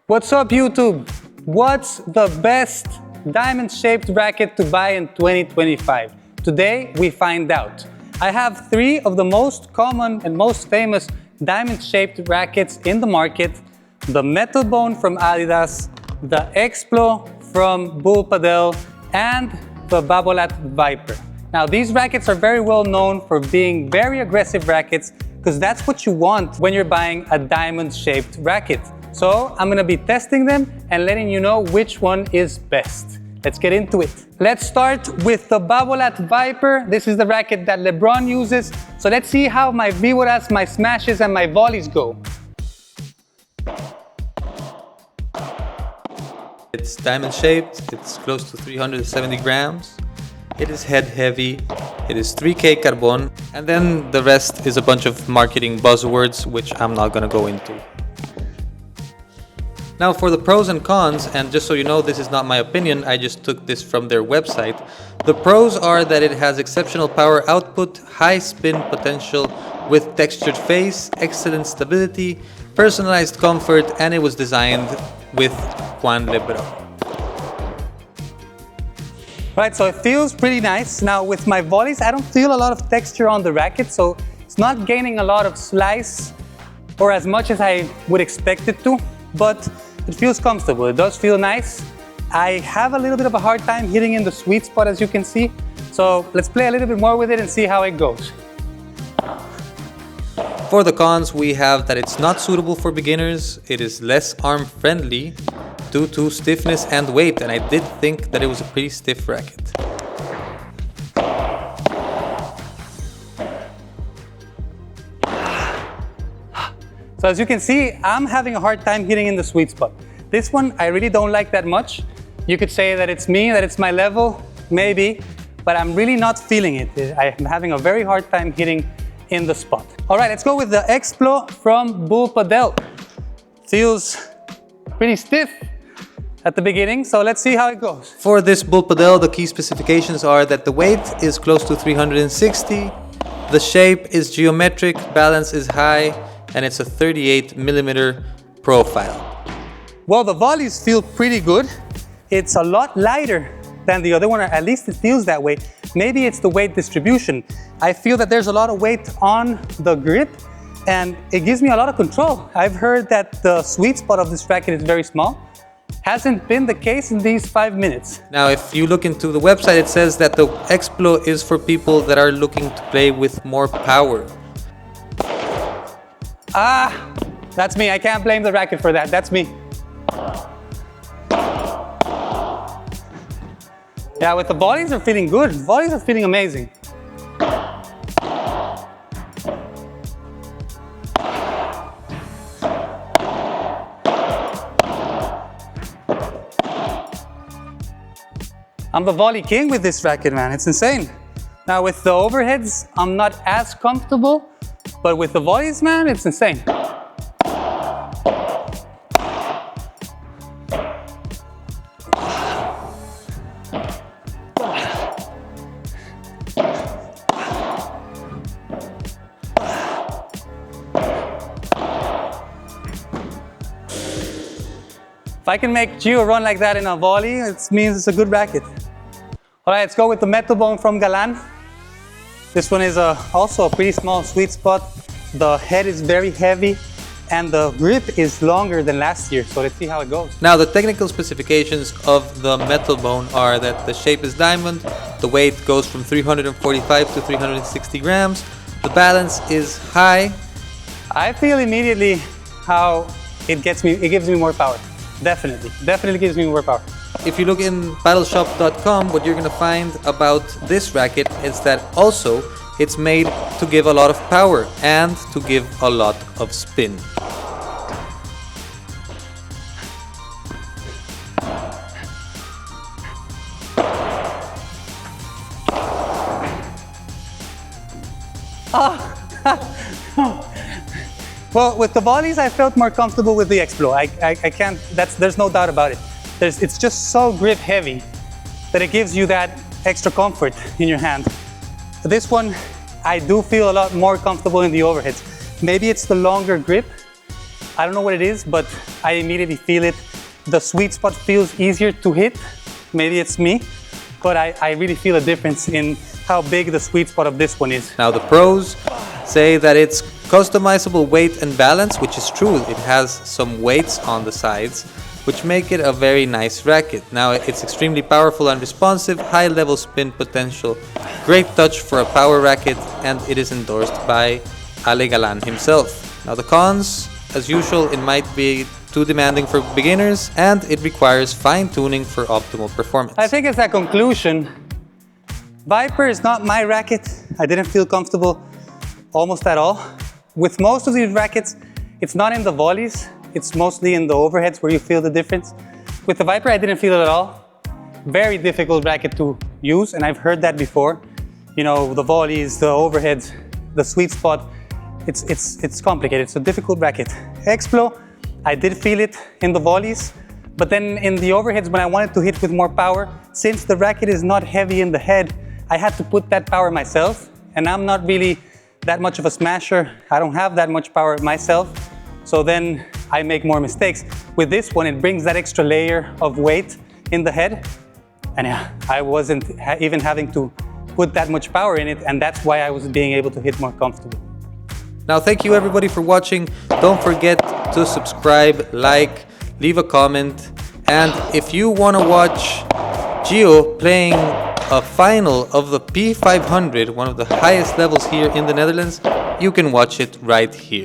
What's up, YouTube? What's the best diamond-shaped racket to buy in 2025? Today, we find out. I have 3 of the most common and most famous diamond-shaped rackets in the market: the Metalbone from Adidas, the XPLO from Bullpadel, and the Babolat Viper. Now, these rackets are very well known for being very aggressive rackets because that's what you want when you're buying a diamond-shaped racket. So I'm gonna be testing them and letting you know which one is best. Let's get into it. Let's start with the Babolat Viper. This is the racket that LeBron uses. So let's see how my víboras, my smashes, and my volleys go. It's diamond shaped, it's close to 370 grams. It is head heavy, it is 3K carbon, and then the rest is a bunch of marketing buzzwords which I'm not gonna go into. Now for the pros and cons, and just so you know, this is not my opinion, I just took this from their website. The pros are that it has exceptional power output, high spin potential with textured face, excellent stability, personalized comfort, and it was designed with Juan LeBron. Right, so it feels pretty nice. Now with my volleys, I don't feel a lot of texture on the racket, so it's not gaining a lot of slice or as much as I would expect it to, but it feels comfortable. It does feel nice. I have a little bit of a hard time hitting in the sweet spot, as you can see. So let's play a little bit more with it and see how it goes. For the cons, we have that it's not suitable for beginners. It is less arm friendly due to stiffness and weight, and I did think that it was a pretty stiff racket. So as you can see, I'm having a hard time hitting in the sweet spot. This one, I really don't like that much. You could say that it's me, that it's my level, maybe, but I'm really not feeling it. I'm having a very hard time hitting in the spot. All right, let's go with the XPLO from Bullpadel. Feels pretty stiff at the beginning, so let's see how it goes. For this Bullpadel, the key specifications are that the weight is close to 360, the shape is geometric, balance is high, and it's a 38mm profile. Well, the volleys feel pretty good. It's a lot lighter than the other one, or at least it feels that way. Maybe it's the weight distribution. I feel that there's a lot of weight on the grip, and it gives me a lot of control. I've heard that the sweet spot of this racket is very small. Hasn't been the case in these 5 minutes. Now, if you look into the website, it says that the XPLO is for people that are looking to play with more power. That's me. I can't blame the racket for that. That's me. Yeah, with the volleys are feeling good. Volleys are feeling amazing. I'm the volley king with this racket, man. It's insane. Now with the overheads, I'm not as comfortable, but with the volleys, man, it's insane. If I can make Gio run like that in a volley, it means it's a good racket. All right, let's go with the Metalbone from Galan. This one is also a pretty small sweet spot. The head is very heavy and the grip is longer than last year. So let's see how it goes. Now, the technical specifications of the Metalbone are that the shape is diamond, the weight goes from 345 to 360 grams, the balance is high. I feel immediately how it gives me more power. Definitely gives me more power. If you look in battleshop.com, what you're gonna find about this racket is that also it's made to give a lot of power and to give a lot of spin. Well, with the volleys, I felt more comfortable with the XPLO. I can't, there's no doubt about it. It's just so grip heavy that it gives you that extra comfort in your hand. This one, I do feel a lot more comfortable in the overheads. Maybe it's the longer grip, I don't know what it is, but I immediately feel it. The sweet spot feels easier to hit. Maybe it's me, but I really feel a difference in how big the sweet spot of this one is. Now the pros say that it's customizable weight and balance, which is true. It has some weights on the sides, which make it a very nice racket. Now it's extremely powerful and responsive, high level spin potential, great touch for a power racket, and it is endorsed by Ale Galan himself. Now the cons, as usual, it might be too demanding for beginners, and it requires fine tuning for optimal performance. I think as a conclusion, Viper is not my racket. I didn't feel comfortable almost at all. With most of these rackets, it's not in the volleys, it's mostly in the overheads where you feel the difference. With the Viper, I didn't feel it at all. Very difficult racket to use, and I've heard that before. You know, the volleys, the overheads, the sweet spot, it's complicated. It's a difficult racket. XPLO, I did feel it in the volleys, but then in the overheads when I wanted to hit with more power, since the racket is not heavy in the head, I had to put that power myself, and I'm not really that much of a smasher. I don't have that much power myself, so then I make more mistakes. With this one, it brings that extra layer of weight in the head, and yeah, I wasn't even having to put that much power in it, and that's why I was being able to hit more comfortable. Now thank you everybody for watching. Don't forget to subscribe, like, leave a comment, and if you want to watch Gio playing a final of the P500, one of the highest levels here in the Netherlands, you can watch it right here.